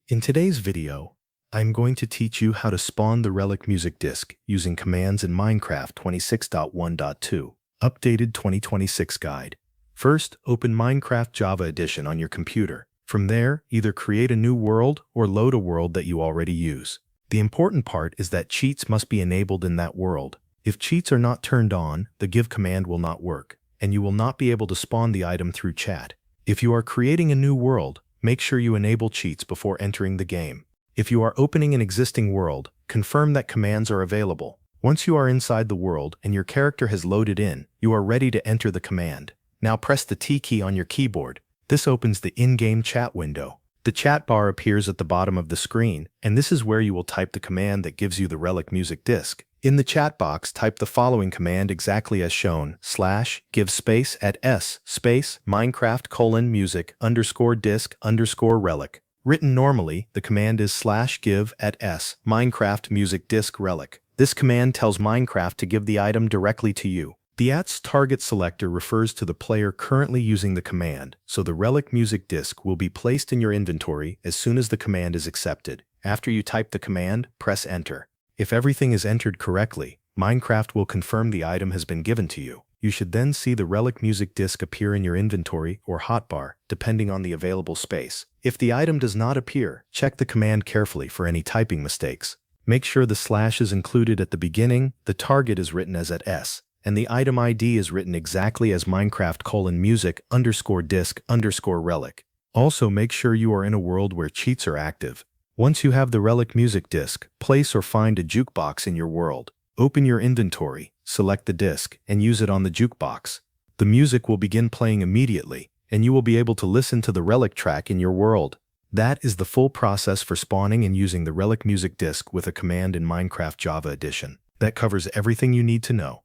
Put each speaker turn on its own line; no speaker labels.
In today's video, I'm going to teach you how to spawn the Relic Music Disc using commands in Minecraft 26.1.2, Updated 2026 Guide. First, open Minecraft Java Edition on your computer. From there, either create a new world or load a world that you already use. The important part is that cheats must be enabled in that world. If cheats are not turned on, the give command will not work, and you will not be able to spawn the item through chat. If you are creating a new world, make sure you enable cheats before entering the game. If you are opening an existing world, confirm that commands are available. Once you are inside the world and your character has loaded in, you are ready to enter the command. Now press the T key on your keyboard. This opens the in-game chat window. The chat bar appears at the bottom of the screen, and this is where you will type the command that gives you the Relic Music Disc. In the chat box, type the following command exactly as shown: /give space at s space Minecraft : music _ disc _ relic. Written normally, the command is /give at s Minecraft music disc relic. This command tells Minecraft to give the item directly to you. The @target selector refers to the player currently using the command, so the Relic Music Disc will be placed in your inventory as soon as the command is accepted. After you type the command, press enter. If everything is entered correctly, Minecraft will confirm the item has been given to you. You should then see the Relic Music Disc appear in your inventory or hotbar, depending on the available space. If the item does not appear, check the command carefully for any typing mistakes. Make sure the / is included at the beginning, the target is written as at s, and the item ID is written exactly as Minecraft : music _ disc _ relic. Also, make sure you are in a world where cheats are active. Once you have the Relic Music Disc, place or find a jukebox in your world. Open your inventory, select the disc, and use it on the jukebox. The music will begin playing immediately, and you will be able to listen to the Relic track in your world. That is the full process for spawning and using the Relic Music Disc with a command in Minecraft Java Edition. That covers everything you need to know.